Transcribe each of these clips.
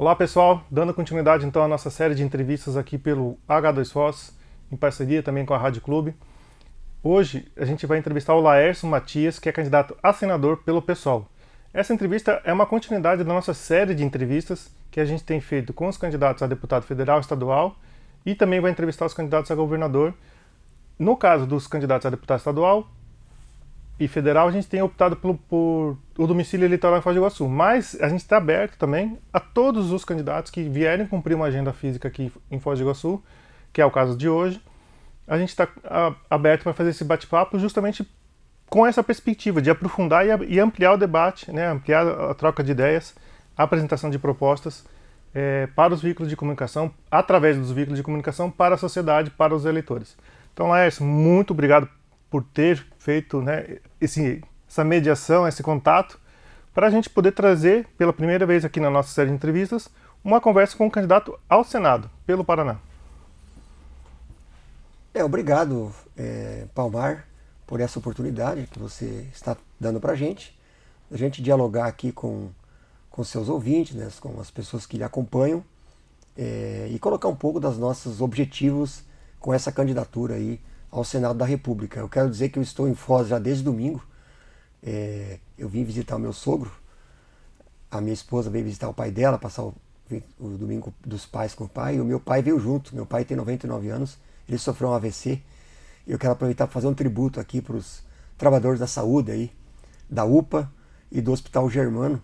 Olá pessoal, dando continuidade então à nossa série de entrevistas aqui pelo H2Foz, em parceria também com a Rádio Clube. Hoje a gente vai entrevistar o Laércio Matias, que é candidato a senador pelo PSOL. Essa entrevista é uma continuidade da nossa série de entrevistas que a gente tem feito com os candidatos a deputado federal e estadual e também vai entrevistar os candidatos a governador. No caso dos candidatos a deputado estadual e federal, a gente tem optado por o domicílio eleitoral em Foz do Iguaçu, mas a gente está aberto também a todos os candidatos que vierem cumprir uma agenda física aqui em Foz do Iguaçu, que é o caso de hoje. A gente está aberto para fazer esse bate-papo justamente com essa perspectiva de aprofundar e ampliar o debate, né, ampliar a troca de ideias, a apresentação de propostas para os veículos de comunicação, através dos veículos de comunicação, para a sociedade, para os eleitores. Então, Laércio, muito obrigado por ter feito, né, essa mediação, esse contato, para a gente poder trazer, pela primeira vez aqui na nossa série de entrevistas, uma conversa com um candidato ao Senado, pelo Paraná. Obrigado, Palmar, por essa oportunidade que você está dando para a gente dialogar aqui com seus ouvintes, né, com as pessoas que lhe acompanham, e colocar um pouco dos nossos objetivos com essa candidatura aí ao Senado da República. Eu quero dizer que eu estou em Foz já desde domingo. Eu vim visitar o meu sogro, a minha esposa veio visitar o pai dela, passar o domingo dos pais com o pai, e o meu pai veio junto. Meu pai tem 99 anos, ele sofreu um AVC, e eu quero aproveitar para fazer um tributo aqui para os trabalhadores da saúde aí, da UPA e do Hospital Germano,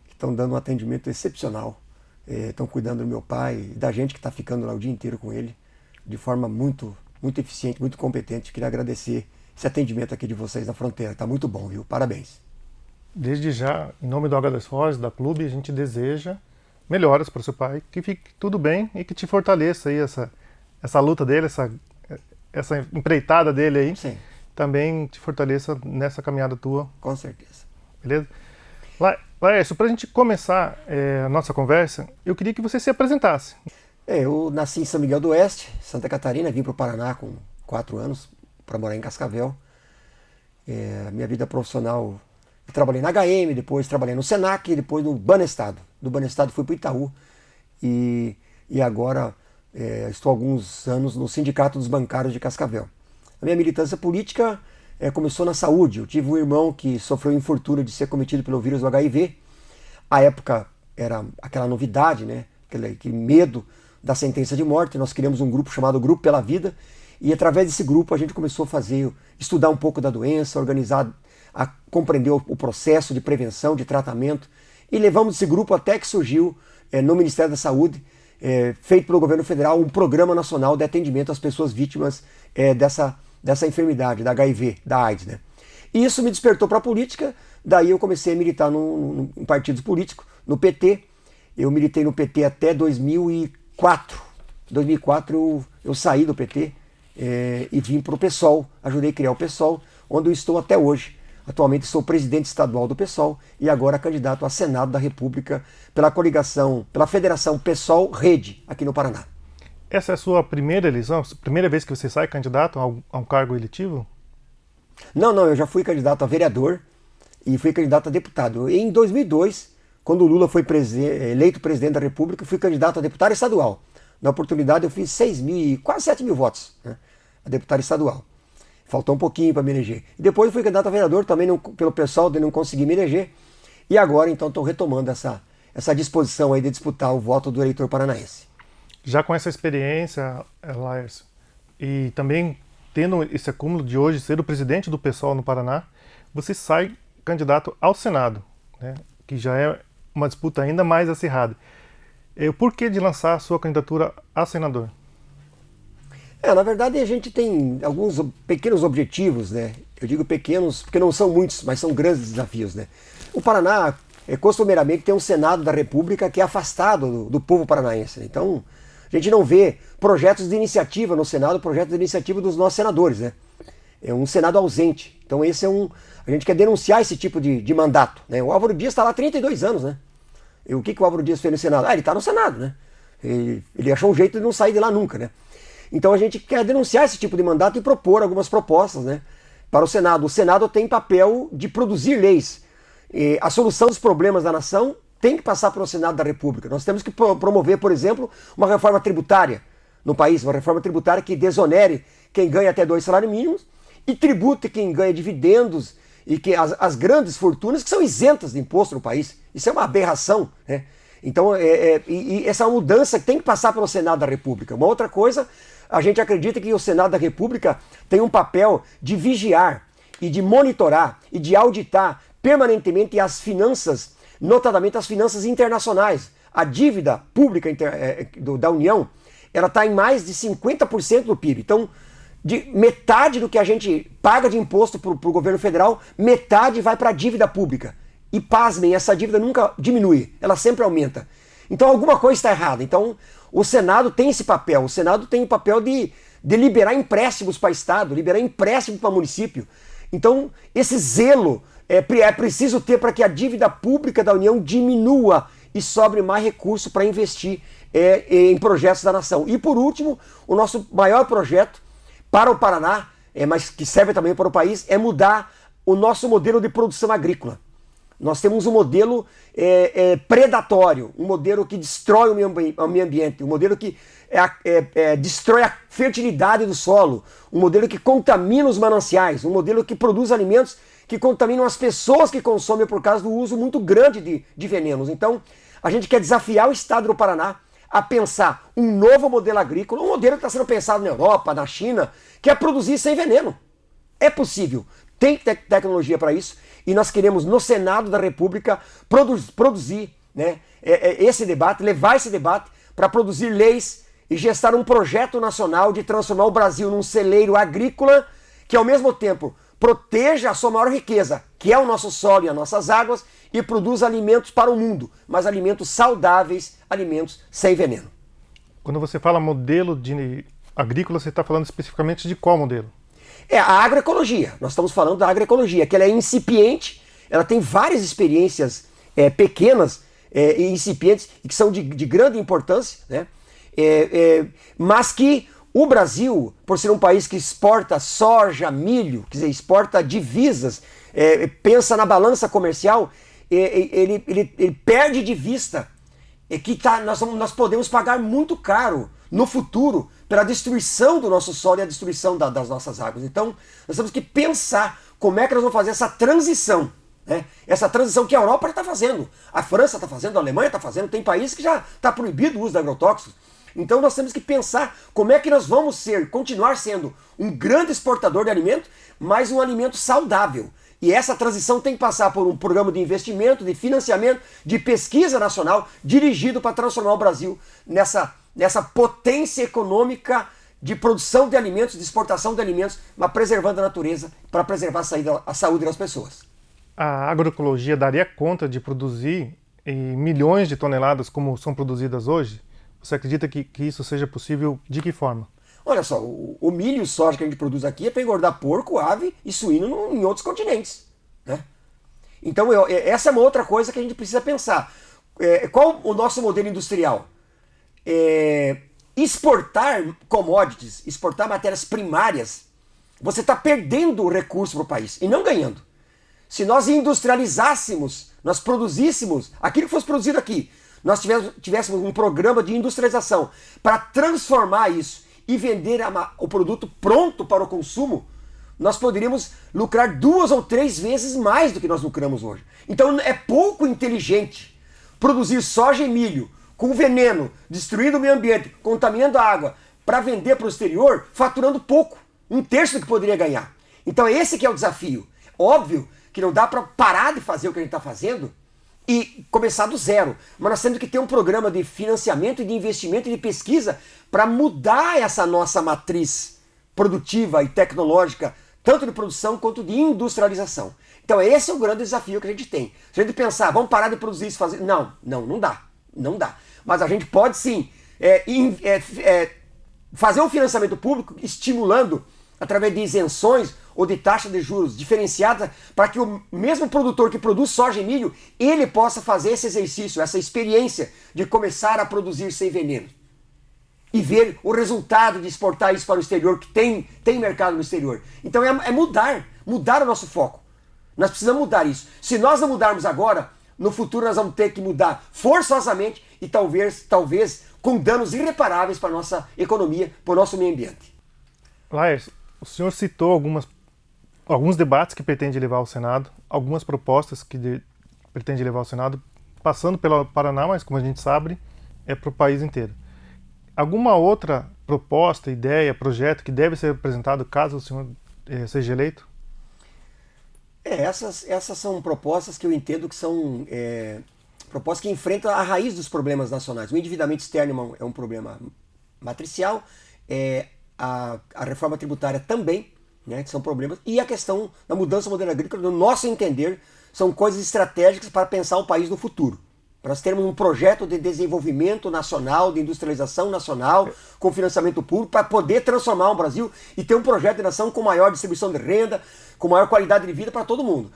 que estão dando um atendimento excepcional, estão cuidando do meu pai e da gente que está ficando lá o dia inteiro com ele, de forma muito eficiente, muito competente. Queria agradecer esse atendimento aqui de vocês na fronteira, está muito bom, viu? Parabéns. Desde já, em nome do H2Foz, da Clube, a gente deseja melhoras para o seu pai, que fique tudo bem e que te fortaleça aí essa luta dele, essa empreitada dele aí. Sim. Também te fortaleça nessa caminhada tua. Com certeza. Beleza? Laércio, para a gente começar a nossa conversa, eu queria que você se apresentasse. Eu nasci em São Miguel do Oeste, Santa Catarina, vim para o Paraná com 4 anos para morar em Cascavel. Minha vida profissional, eu trabalhei na HM, depois trabalhei no Senac, depois no Banestado. Do Banestado fui para o Itaú e agora estou há alguns anos no Sindicato dos Bancários de Cascavel. A minha militância política começou na saúde. Eu tive um irmão que sofreu infortúnio de ser cometido pelo vírus do HIV. À época era aquela novidade, né? Aquele medo da sentença de morte. Nós criamos um grupo chamado Grupo pela Vida, e através desse grupo a gente começou a estudar um pouco da doença, organizar, a compreender o processo de prevenção, de tratamento, e levamos esse grupo até que surgiu no Ministério da Saúde, feito pelo governo federal, um programa nacional de atendimento às pessoas vítimas dessa enfermidade, da HIV, da AIDS, né? E isso me despertou para a política. Daí eu comecei a militar em partidos políticos, no PT. Eu militei no PT até 2004. Em 2004 eu saí do PT e vim para o PSOL. Ajudei a criar o PSOL, onde eu estou até hoje. Atualmente sou presidente estadual do PSOL e agora candidato a Senado da República pela coligação, pela Federação PSOL-Rede, aqui no Paraná. Essa é a sua primeira eleição? Primeira vez que você sai candidato a um cargo eletivo? Não, eu já fui candidato a vereador e fui candidato a deputado. Em 2002, quando o Lula foi eleito presidente da República, eu fui candidato a deputado estadual. Na oportunidade eu fiz 6 mil, quase 7 mil votos, né, a deputado estadual. Faltou um pouquinho para me eleger. E depois eu fui candidato a vereador, também pelo pessoal, de não conseguir me eleger. E agora então estou retomando essa disposição aí de disputar o voto do eleitor paranaense. Já com essa experiência, Laércio, e também tendo esse acúmulo de hoje ser o presidente do PSOL no Paraná, você sai candidato ao Senado, né, que já é uma disputa ainda mais acirrada. O porquê de lançar a sua candidatura a senador? Na verdade a gente tem alguns pequenos objetivos, né? Eu digo pequenos porque não são muitos, mas são grandes desafios, né? O Paraná, costumeiramente, tem um Senado da República que é afastado do povo paranaense, né? Então, a gente não vê projetos de iniciativa no Senado, projetos de iniciativa dos nossos senadores, né? É um Senado ausente. Então esse a gente quer denunciar esse tipo de mandato, né? O Álvaro Dias está lá há 32 anos, né? E o que o Álvaro Dias fez no Senado? Ele está no Senado, né? Ele achou um jeito de não sair de lá nunca, né? Então a gente quer denunciar esse tipo de mandato e propor algumas propostas, né, para o Senado. O Senado tem papel de produzir leis. A solução dos problemas da nação tem que passar pelo Senado da República. Nós temos que promover, por exemplo, uma reforma tributária no país, uma reforma tributária que desonere quem ganha até 2 salários mínimos e tribute quem ganha dividendos e que as grandes fortunas que são isentas de imposto no país. Isso é uma aberração, né? Então, essa é uma mudança que tem que passar pelo Senado da República. Uma outra coisa, a gente acredita que o Senado da República tem um papel de vigiar e de monitorar e de auditar permanentemente as finanças, notadamente as finanças internacionais. A dívida pública da União, ela está em mais de 50% do PIB. Então, de metade do que a gente paga de imposto para o governo federal, metade vai para a dívida pública. E pasmem, essa dívida nunca diminui, ela sempre aumenta. Então alguma coisa está errada. Então o Senado tem esse papel. O Senado tem o papel de liberar empréstimos para Estado, liberar empréstimos para município. Então esse zelo é preciso ter para que a dívida pública da União diminua e sobre mais recurso para investir em projetos da nação. E por último, o nosso maior projeto para o Paraná, mas que serve também para o país, é mudar o nosso modelo de produção agrícola. Nós temos um modelo predatório, um modelo que destrói o meio ambiente, um modelo que destrói a fertilidade do solo, um modelo que contamina os mananciais, um modelo que produz alimentos que contaminam as pessoas que consomem por causa do uso muito grande de venenos. Então, a gente quer desafiar o Estado do Paraná a pensar um novo modelo agrícola, um modelo que está sendo pensado na Europa, na China, que é produzir sem veneno. É possível, tem tecnologia para isso, e nós queremos no Senado da República produzir, né, esse debate, levar esse debate para produzir leis e gestar um projeto nacional de transformar o Brasil num celeiro agrícola que ao mesmo tempo proteja a sua maior riqueza, que é o nosso solo e as nossas águas, e produz alimentos para o mundo, mas alimentos saudáveis, alimentos sem veneno. Quando você fala modelo agrícola, você está falando especificamente de qual modelo? A agroecologia. Nós estamos falando da agroecologia, que ela é incipiente, ela tem várias experiências pequenas e incipientes, e que são de grande importância, né? Mas que o Brasil, por ser um país que exporta soja, milho, quer dizer, exporta divisas, pensa na balança comercial, ele perde de vista que nós podemos pagar muito caro no futuro pela destruição do nosso solo e a destruição das nossas águas. Então, nós temos que pensar como é que nós vamos fazer essa transição, né? Essa transição que a Europa está fazendo, a França está fazendo, a Alemanha está fazendo, tem países que já está proibido o uso de agrotóxicos. Então nós temos que pensar como é que nós vamos continuar sendo um grande exportador de alimento, mas um alimento saudável. E essa transição tem que passar por um programa de investimento, de financiamento, de pesquisa nacional, dirigido para transformar o Brasil nessa potência econômica de produção de alimentos, de exportação de alimentos, mas preservando a natureza para preservar a saúde das pessoas. A agroecologia daria conta de produzir milhões de toneladas como são produzidas hoje? Você acredita que isso seja possível de que forma? Olha só, o milho e o soja que a gente produz aqui é para engordar porco, ave e suíno em outros continentes, né? Então essa é uma outra coisa que a gente precisa pensar. Qual o nosso modelo industrial? Exportar commodities, exportar matérias primárias, você está perdendo o recurso para o país e não ganhando. Se nós industrializássemos, nós produzíssemos aquilo que fosse produzido aqui, nós tivéssemos um programa de industrialização para transformar isso e vender o produto pronto para o consumo, nós poderíamos lucrar 2 ou 3 vezes mais do que nós lucramos hoje. Então é pouco inteligente produzir soja e milho com veneno, destruindo o meio ambiente, contaminando a água, para vender para o exterior, faturando pouco, 1/3 do que poderia ganhar. Então esse que é o desafio. Óbvio que não dá para parar de fazer o que a gente está fazendo e começar do zero. Mas nós temos que ter um programa de financiamento e de investimento e de pesquisa para mudar essa nossa matriz produtiva e tecnológica, tanto de produção quanto de industrialização. Então esse é o grande desafio que a gente tem. Se a gente pensar, vamos parar de produzir isso, fazer... Não dá. Não dá. Mas a gente pode sim fazer um financiamento público estimulando através de isenções ou de taxa de juros diferenciada para que o mesmo produtor que produz soja e milho, ele possa fazer esse exercício, essa experiência de começar a produzir sem veneno. E ver o resultado de exportar isso para o exterior, que tem mercado no exterior. Então mudar o nosso foco. Nós precisamos mudar isso. Se nós não mudarmos agora, no futuro nós vamos ter que mudar forçosamente e talvez com danos irreparáveis para a nossa economia, para o nosso meio ambiente. Laércio, o senhor citou alguns debates que pretende levar ao Senado, algumas propostas que pretende levar ao Senado, passando pelo Paraná, mas como a gente sabe, é para o país inteiro. Alguma outra proposta, ideia, projeto que deve ser apresentado caso o senhor seja eleito? Essas são propostas que eu entendo que são propostas que enfrentam a raiz dos problemas nacionais. O endividamento externo é um problema matricial, a reforma tributária também, né, que são problemas, e a questão da mudança do modelo agrícola, no nosso entender, são coisas estratégicas para pensar o país no futuro. Para nós termos um projeto de desenvolvimento nacional, de industrialização nacional, com financiamento público, para poder transformar o Brasil e ter um projeto de nação com maior distribuição de renda, com maior qualidade de vida para todo mundo.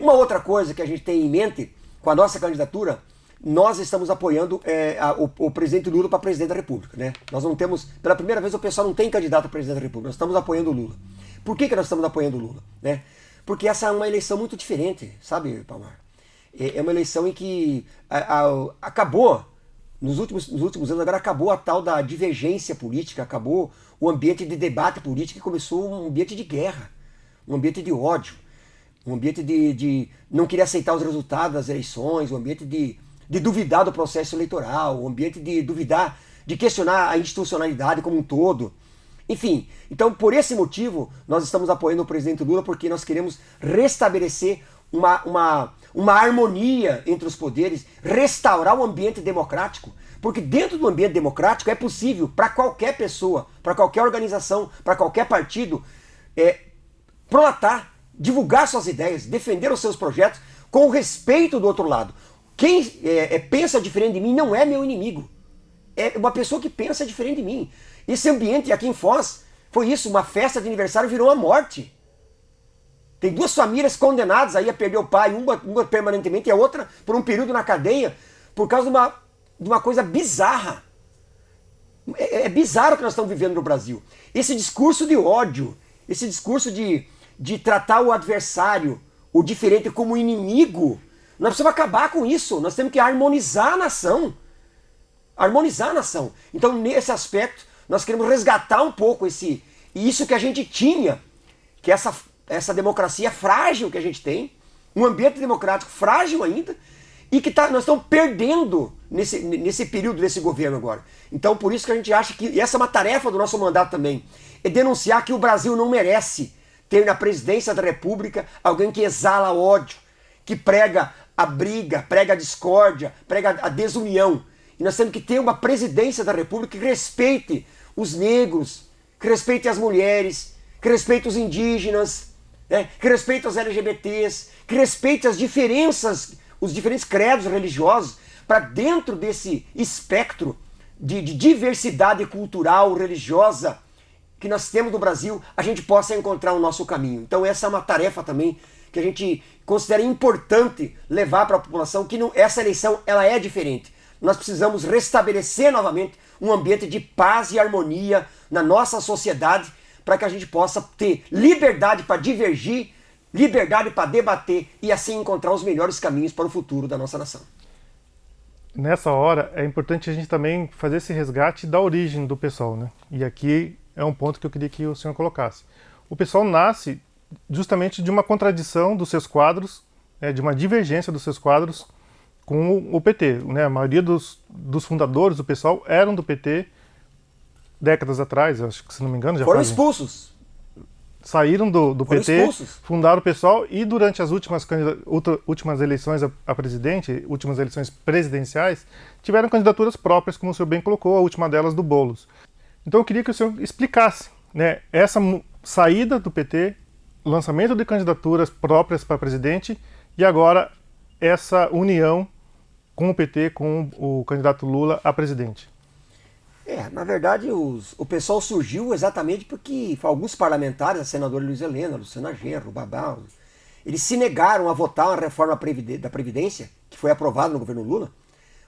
Uma outra coisa que a gente tem em mente com a nossa candidatura, nós estamos apoiando o presidente Lula para presidente da República. Né? Nós não temos, pela primeira vez o pessoal não tem candidato a presidente da República, nós estamos apoiando o Lula. Por que nós estamos apoiando o Lula? Né? Porque essa é uma eleição muito diferente, sabe, Palmar? É uma eleição em que acabou, nos últimos anos, agora acabou a tal da divergência política, acabou o ambiente de debate político e começou um ambiente de guerra, um ambiente de ódio, um ambiente de não querer aceitar os resultados das eleições, um ambiente de duvidar do processo eleitoral, um ambiente de duvidar, de questionar a institucionalidade como um todo. Enfim, então por esse motivo nós estamos apoiando o presidente Lula, porque nós queremos restabelecer uma harmonia entre os poderes, restaurar o ambiente democrático, porque dentro do ambiente democrático é possível para qualquer pessoa, para qualquer organização, para qualquer partido, prolatar, divulgar suas ideias, defender os seus projetos com o respeito do outro lado. Quem pensa diferente de mim não é meu inimigo, é uma pessoa que pensa diferente de mim. Esse ambiente aqui em Foz foi isso, uma festa de aniversário virou uma morte. Tem duas famílias condenadas aí a perder o pai, uma permanentemente e a outra por um período na cadeia, por causa de uma coisa bizarra. É bizarro o que nós estamos vivendo no Brasil. Esse discurso de ódio, esse discurso de tratar o adversário, o diferente, como inimigo, nós precisamos acabar com isso. Nós temos que harmonizar a nação. Harmonizar a nação. Então, nesse aspecto, nós queremos resgatar um pouco isso que a gente tinha, que essa democracia frágil que a gente tem, um ambiente democrático frágil ainda, e que nós estamos perdendo nesse período desse governo agora. Então, por isso que a gente acha que essa é uma tarefa do nosso mandato também, é denunciar que o Brasil não merece ter na presidência da República alguém que exala ódio, que prega a briga, prega a discórdia, prega a desunião. E nós temos que ter uma presidência da República que respeite os negros, que respeite as mulheres, que respeite os indígenas, né? Que respeite os LGBTs, que respeite as diferenças, os diferentes credos religiosos, para dentro desse espectro de diversidade cultural, religiosa que nós temos no Brasil, a gente possa encontrar o nosso caminho. Então essa é uma tarefa também que a gente considera importante levar para a população, que essa eleição ela é diferente. Nós precisamos restabelecer novamente um ambiente de paz e harmonia na nossa sociedade, para que a gente possa ter liberdade para divergir, liberdade para debater e assim encontrar os melhores caminhos para o futuro da nossa nação. Nessa hora, é importante a gente também fazer esse resgate da origem do PSOL, né? E aqui é um ponto que eu queria que o senhor colocasse. O PSOL nasce justamente de uma contradição dos seus quadros, de uma divergência dos seus quadros com o PT. Né? A maioria dos fundadores do PSOL eram do PT décadas atrás, acho que se não me engano, já foram expulsos. Saíram do foram PT, expulsos. Fundaram o PSOL e durante as últimas eleições a presidente, últimas eleições presidenciais, tiveram candidaturas próprias, como o senhor bem colocou, a última delas do Boulos. Então eu queria que o senhor explicasse, né, essa saída do PT, lançamento de candidaturas próprias para presidente e agora essa união com o PT, com o candidato Lula a presidente. Na verdade, o PSOL surgiu exatamente porque alguns parlamentares, a senadora Luiz Helena, Luciana Genro, Babá, eles se negaram a votar uma reforma da Previdência, que foi aprovada no governo Lula,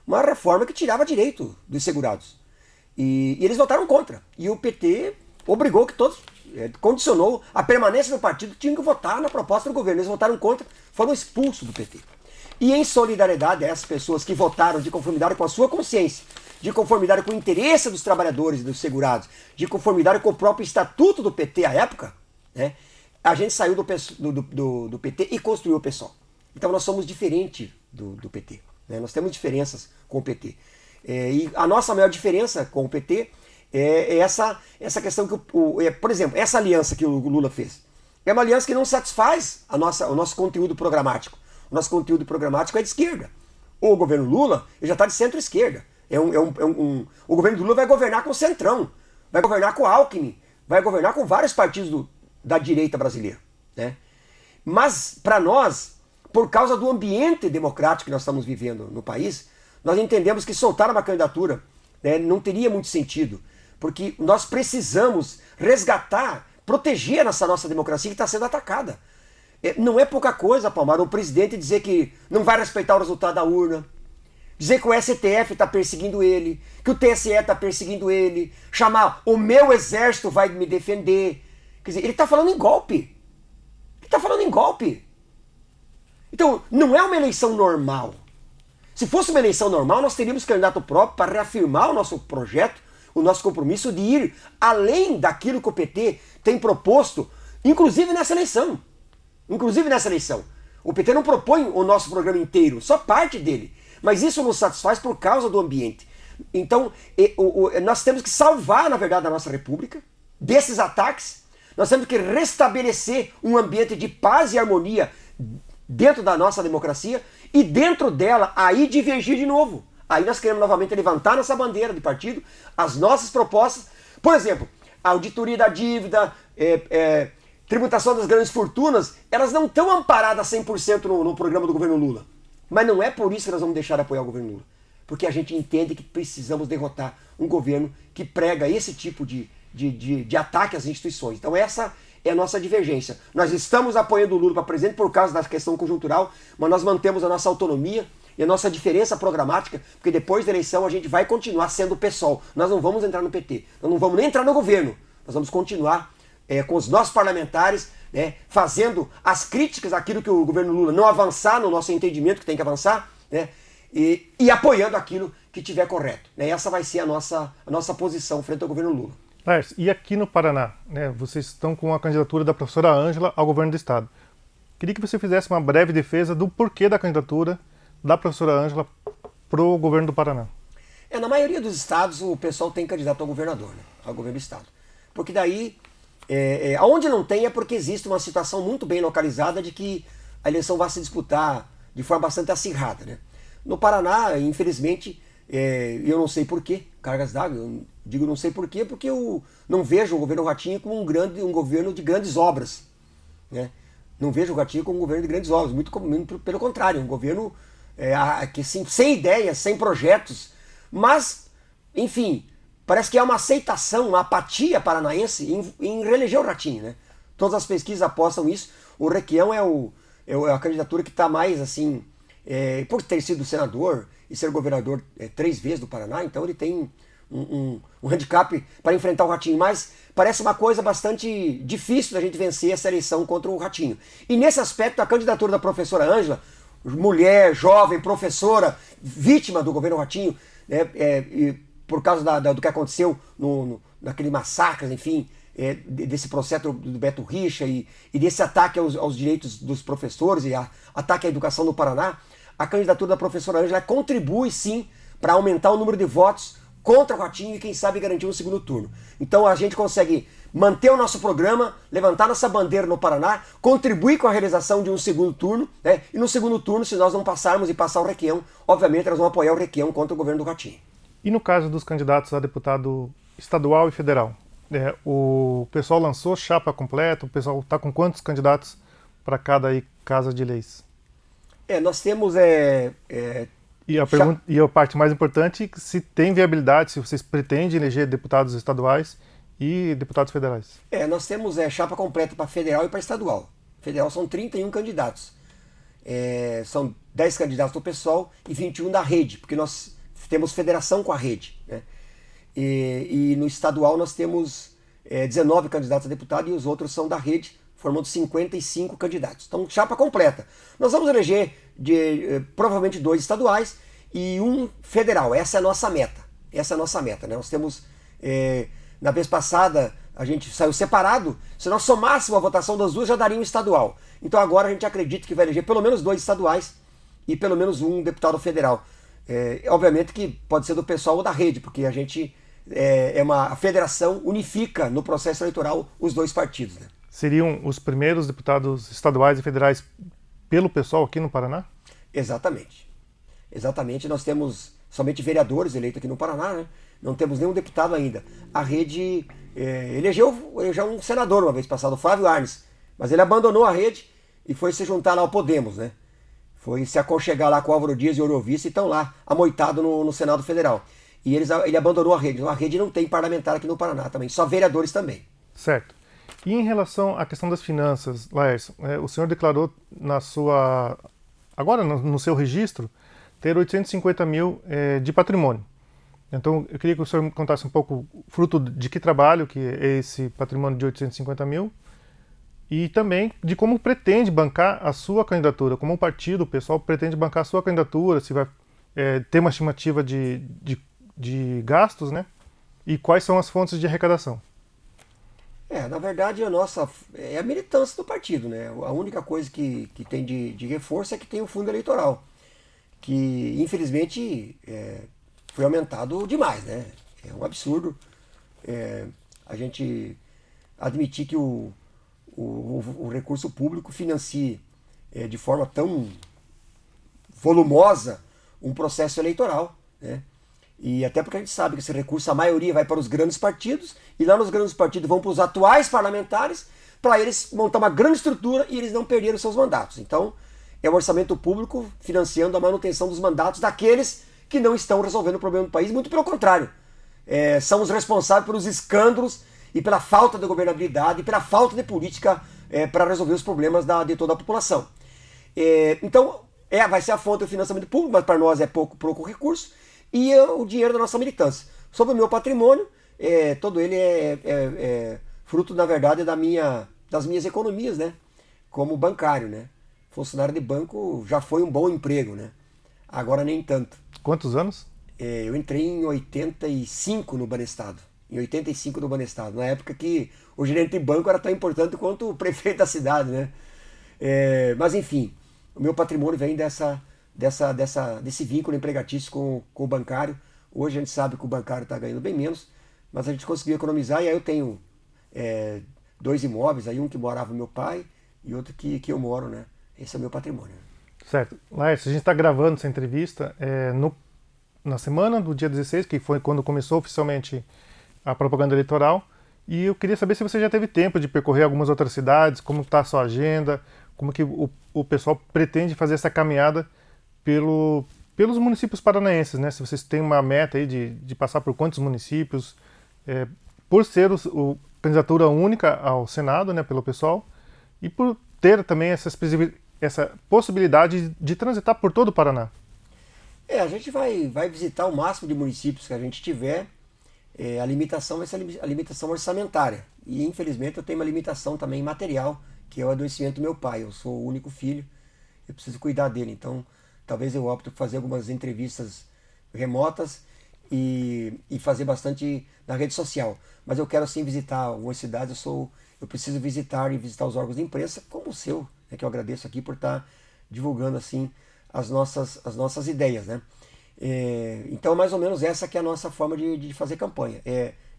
uma reforma que tirava direito dos segurados. E eles votaram contra. E o PT obrigou que todos, condicionou a permanência do partido, tinham que votar na proposta do governo. Eles votaram contra, foram expulsos do PT. E em solidariedade a essas pessoas que votaram de conformidade com a sua consciência, de conformidade com o interesse dos trabalhadores e dos segurados, de conformidade com o próprio estatuto do PT à época, né, a gente saiu do PT e construiu o PSOL. Então nós somos diferentes do PT. Né? Nós temos diferenças com o PT. E a nossa maior diferença com o PT é essa questão que, por exemplo, essa aliança que o Lula fez. É uma aliança que não satisfaz o nosso conteúdo programático. O nosso conteúdo programático é de esquerda. O governo Lula já está de centro-esquerda. O governo Lula vai governar com o Centrão, vai governar com o Alckmin, vai governar com vários partidos da direita brasileira. Né? Mas, para nós, por causa do ambiente democrático que nós estamos vivendo no país, nós entendemos que soltar uma candidatura, né, não teria muito sentido, porque nós precisamos resgatar, proteger essa nossa democracia que está sendo atacada. Não é pouca coisa, Palmar, o presidente dizer que não vai respeitar o resultado da urna, dizer que o STF está perseguindo ele, que o TSE está perseguindo ele, chamar o meu exército vai me defender. Quer dizer, ele está falando em golpe. Ele está falando em golpe. Então, não é uma eleição normal. Se fosse uma eleição normal, nós teríamos candidato próprio para reafirmar o nosso projeto, o nosso compromisso de ir além daquilo que o PT tem proposto, inclusive nessa eleição. Inclusive nessa eleição. O PT não propõe o nosso programa inteiro, só parte dele. Mas isso nos satisfaz por causa do ambiente. Então, nós temos que salvar, na verdade, a nossa república desses ataques. Nós temos que restabelecer um ambiente de paz e harmonia dentro da nossa democracia e dentro dela, aí divergir de novo. Aí nós queremos novamente levantar nossa bandeira de partido, as nossas propostas. Por exemplo, a auditoria da dívida, tributação das grandes fortunas, elas não estão amparadas 100% no programa do governo Lula. Mas não é por isso que nós vamos deixar de apoiar o governo Lula. Porque a gente entende que precisamos derrotar um governo que prega esse tipo de ataque às instituições. Então essa é a nossa divergência. Nós estamos apoiando o Lula para presidente por causa da questão conjuntural, mas nós mantemos a nossa autonomia e a nossa diferença programática, porque depois da eleição a gente vai continuar sendo o PSOL. Nós não vamos entrar no PT, nós não vamos nem entrar no governo. Nós vamos continuar com os nossos parlamentares, né, fazendo as críticas àquilo que o governo Lula não avançar no nosso entendimento que tem que avançar, né, e apoiando aquilo que tiver correto. Né, essa vai ser a nossa posição frente ao governo Lula. Laércio, e aqui no Paraná, né, vocês estão com a candidatura da professora Ângela ao governo do estado. Queria que você fizesse uma breve defesa do porquê da candidatura da professora Ângela para o governo do Paraná. Na maioria dos estados o pessoal tem candidato ao governador, né, ao governo do estado. Porque daí, aonde não tem é porque existe uma situação muito bem localizada de que a eleição vai se disputar de forma bastante acirrada. Né? No Paraná, infelizmente, eu não sei porquê, cargas d'água, eu digo não sei porquê, porque eu não vejo o governo Ratinho como um governo de grandes obras. Né? Não vejo o Ratinho como um governo de grandes obras, muito pelo contrário, um governo que, sem ideias, sem projetos, mas, enfim, parece que há uma aceitação, uma apatia paranaense em reeleger o Ratinho. Né? Todas as pesquisas apostam isso. O Requião é a candidatura que está mais, assim, por ter sido senador e ser governador 3 vezes do Paraná, então ele tem um handicap para enfrentar o Ratinho, mas parece uma coisa bastante difícil da gente vencer essa eleição contra o Ratinho. E nesse aspecto, a candidatura da professora Ângela, mulher, jovem, professora, vítima do governo Ratinho, né, por causa do que aconteceu naquele massacre, enfim, desse processo do Beto Richa e desse ataque aos direitos dos professores e ataque à educação no Paraná, a candidatura da professora Ângela contribui sim para aumentar o número de votos contra o Ratinho e quem sabe garantir um segundo turno. Então a gente consegue manter o nosso programa, levantar nossa bandeira no Paraná, contribuir com a realização de um segundo turno, né? E no segundo turno, se nós não passarmos e passar o Requião, obviamente nós vamos apoiar o Requião contra o governo do Ratinho. E no caso dos candidatos a deputado estadual e federal? O pessoal lançou chapa completa, o pessoal está com quantos candidatos para cada casa de leis? Nós temos... E a parte mais importante, se tem viabilidade, se vocês pretendem eleger deputados estaduais e deputados federais. Nós temos chapa completa para federal e para estadual. Federal são 31 candidatos. São 10 candidatos do PSOL e 21 da rede, porque nós temos federação com a rede. Né? E no estadual nós temos 19 candidatos a deputado e os outros são da rede, formando 55 candidatos. Então, chapa completa. Nós vamos eleger provavelmente 2 estaduais e 1 federal. Essa é a nossa meta. Essa é a nossa meta, né? Nós temos, na vez passada, a gente saiu separado. Se nós somássemos a votação das duas, já daria um estadual. Então agora a gente acredita que vai eleger pelo menos 2 estaduais e pelo menos 1 deputado federal. Obviamente que pode ser do pessoal ou da rede, porque a gente a federação unifica no processo eleitoral os 2 partidos, né? Seriam os primeiros deputados estaduais e federais pelo pessoal aqui no Paraná? Exatamente. Exatamente, nós temos somente vereadores eleitos aqui no Paraná, né? Não temos nenhum deputado ainda. A rede elegeu um senador uma vez passado, o Flávio Arnes, mas ele abandonou a rede e foi se juntar lá ao Podemos, né? Foi se aconchegar lá com o Álvaro Dias e o Orovice e estão lá, amoitados no Senado Federal. E ele abandonou a rede. Então a rede não tem parlamentar aqui no Paraná também, só vereadores também. Certo. E em relação à questão das finanças, Laércio, o senhor declarou agora no seu registro, ter 850 mil de patrimônio. Então eu queria que o senhor me contasse um pouco fruto de que trabalho que é esse patrimônio de 850 mil e também de como pretende bancar a sua candidatura, como o partido, o pessoal pretende bancar a sua candidatura, se vai ter uma estimativa de gastos, né? E quais são as fontes de arrecadação. Na verdade, a nossa é a militância do partido, né? A única coisa que tem de reforço é que tem o fundo eleitoral, que infelizmente foi aumentado demais, né? É um absurdo a gente admitir que o recurso público financie de forma tão volumosa um processo eleitoral, né? E até porque a gente sabe que esse recurso, a maioria vai para os grandes partidos, e lá nos grandes partidos vão para os atuais parlamentares, para eles montar uma grande estrutura e eles não perderem os seus mandatos. Então, é o orçamento público financiando a manutenção dos mandatos daqueles que não estão resolvendo o problema do país, muito pelo contrário. São os responsáveis pelos escândalos e pela falta de governabilidade e pela falta de política para resolver os problemas de toda a população. Então, vai ser a fonte do financiamento público, mas para nós é pouco recurso, e o dinheiro da nossa militância. Sobre o meu patrimônio, todo ele é fruto, na verdade, das minhas economias, né? Como bancário, né? Funcionário de banco já foi um bom emprego, né? Agora nem tanto. Quantos anos? Eu entrei em 85 no Banestado. Em 85 no Banestado. Na época que o gerente de banco era tão importante quanto o prefeito da cidade, né? Mas enfim, o meu patrimônio vem desse vínculo empregatício com o bancário. Hoje a gente sabe que o bancário está ganhando bem menos, mas a gente conseguiu economizar, e aí eu tenho 2 imóveis, aí um que morava meu pai e outro que eu moro, né? Esse é o meu patrimônio. Certo. Laércio, a gente está gravando essa entrevista na semana do dia 16, que foi quando começou oficialmente a propaganda eleitoral, e eu queria saber se você já teve tempo de percorrer algumas outras cidades, como está a sua agenda, como que o pessoal pretende fazer essa caminhada pelos municípios paranaenses, né? Se vocês têm uma meta aí de passar por quantos municípios, por ser candidatura única ao Senado, né, pelo pessoal, e por ter também essa possibilidade de transitar por todo o Paraná. A gente vai visitar o máximo de municípios que a gente tiver. A limitação vai ser a limitação orçamentária. E infelizmente eu tenho uma limitação também material, que é o adoecimento do meu pai. Eu sou o único filho, eu preciso cuidar dele. Então, talvez eu opte por fazer algumas entrevistas remotas e fazer bastante na rede social. Mas eu quero sim visitar algumas cidades. Eu preciso visitar os órgãos de imprensa, como o seu, né, que eu agradeço aqui por estar divulgando assim as nossas ideias, né? Então, mais ou menos essa que é a nossa forma de fazer campanha.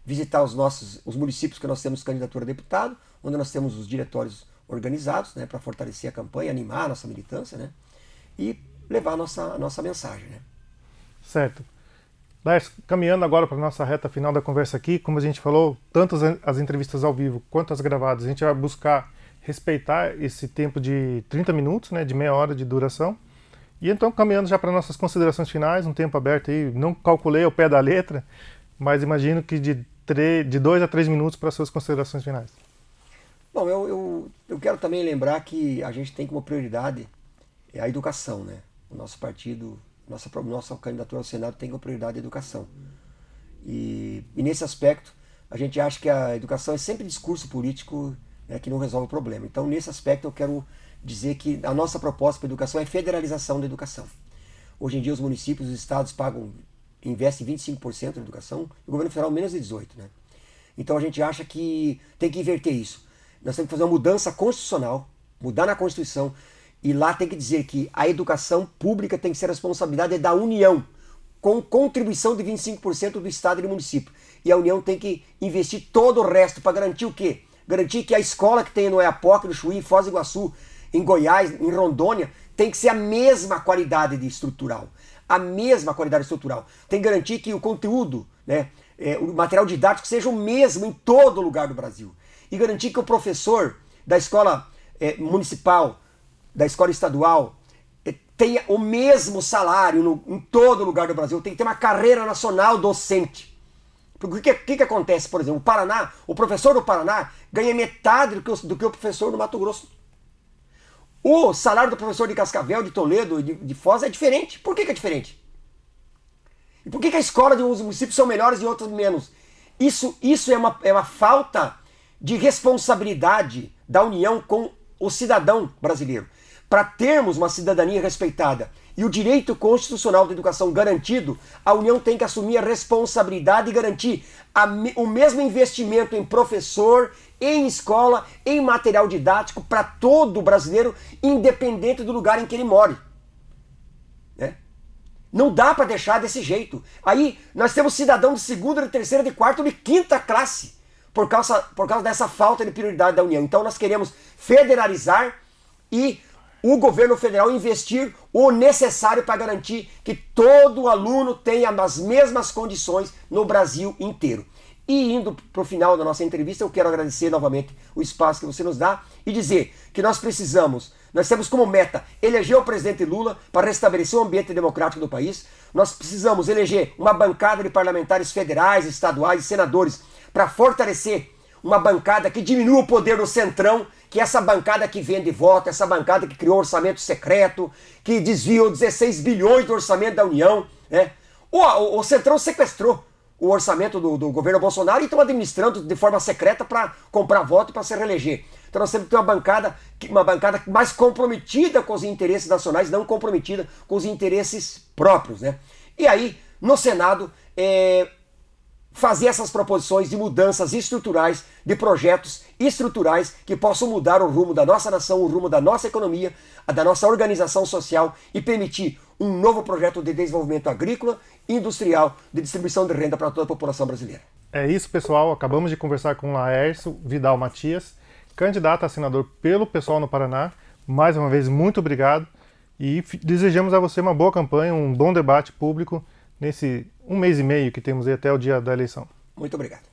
Visitar os municípios que nós temos candidatura a deputado, onde nós temos os diretórios organizados, né, para fortalecer a campanha, animar a nossa militância, né, e levar a nossa mensagem, né? Certo. Laércio, caminhando agora para a nossa reta final da conversa aqui, como a gente falou, tanto as entrevistas ao vivo quanto as gravadas, a gente vai buscar respeitar esse tempo de 30 minutos, né, de meia hora de duração. E então, caminhando já para nossas considerações finais, um tempo aberto aí, não calculei ao pé da letra, mas imagino que de 2 a 3 minutos para suas considerações finais. Bom, eu quero também lembrar que a gente tem como prioridade a educação, né? O nosso partido, nossa candidatura ao Senado tem como prioridade a educação. E nesse aspecto, a gente acha que a educação é sempre discurso político né, que não resolve o problema. Então, nesse aspecto, eu quero dizer que a nossa proposta para a educação é federalização da educação. Hoje em dia, os municípios e os estados investem 25% na educação, e o governo federal menos de 18%. Né? Então, a gente acha que tem que inverter isso. Nós temos que fazer uma mudança constitucional, mudar na Constituição, e lá tem que dizer que a educação pública tem que ser responsabilidade da União, com contribuição de 25% do Estado e do município. E a União tem que investir todo o resto para garantir o quê? Garantir que a escola que tem no Oiapoque, no Chuí, em Foz do Iguaçu, em Goiás, em Rondônia, tem que ser a mesma qualidade estrutural. A mesma qualidade estrutural. Tem que garantir que o conteúdo, né, o material didático seja o mesmo em todo lugar do Brasil. E garantir que o professor da escola municipal, da escola estadual, tenha o mesmo salário em todo lugar do Brasil, tem que ter uma carreira nacional docente. Porque o que acontece, por exemplo, o professor do Paraná ganha metade do que o professor do Mato Grosso. O salário do professor de Cascavel, de Toledo, de Foz é diferente. Por que é diferente? E por que a escola de uns municípios são melhores e outros menos? Isso é uma falta de responsabilidade da União com o cidadão brasileiro. Para termos uma cidadania respeitada e o direito constitucional da educação garantido, a União tem que assumir a responsabilidade e garantir o mesmo investimento em professor, em escola, em material didático para todo brasileiro, independente do lugar em que ele more. Né? Não dá para deixar desse jeito. Aí nós temos cidadão de segunda, de terceira, de quarta, de quinta classe por causa dessa falta de prioridade da União. Então nós queremos federalizar e o governo federal investir o necessário para garantir que todo aluno tenha as mesmas condições no Brasil inteiro. E indo para o final da nossa entrevista, eu quero agradecer novamente o espaço que você nos dá e dizer que nós temos como meta eleger o presidente Lula para restabelecer o ambiente democrático do país. Nós precisamos eleger uma bancada de parlamentares federais, estaduais e senadores para fortalecer uma bancada que diminua o poder do Centrão, que é essa bancada que vende voto, essa bancada que criou orçamento secreto, que desviou 16 bilhões do orçamento da União. Né? O Centrão sequestrou o orçamento do governo Bolsonaro e estão administrando de forma secreta para comprar voto e para se reeleger. Então nós temos que ter uma bancada mais comprometida com os interesses nacionais, não comprometida com os interesses próprios. Né? E aí, no Senado, fazer essas proposições de mudanças estruturais, de projetos estruturais que possam mudar o rumo da nossa nação, o rumo da nossa economia, da nossa organização social e permitir um novo projeto de desenvolvimento agrícola e industrial de distribuição de renda para toda a população brasileira. É isso, pessoal. Acabamos de conversar com o Laércio Vidal Matias, candidato a senador pelo PSOL no Paraná. Mais uma vez, muito obrigado e desejamos a você uma boa campanha, um bom debate público nesse 1 mês e meio que temos aí até o dia da eleição. Muito obrigado.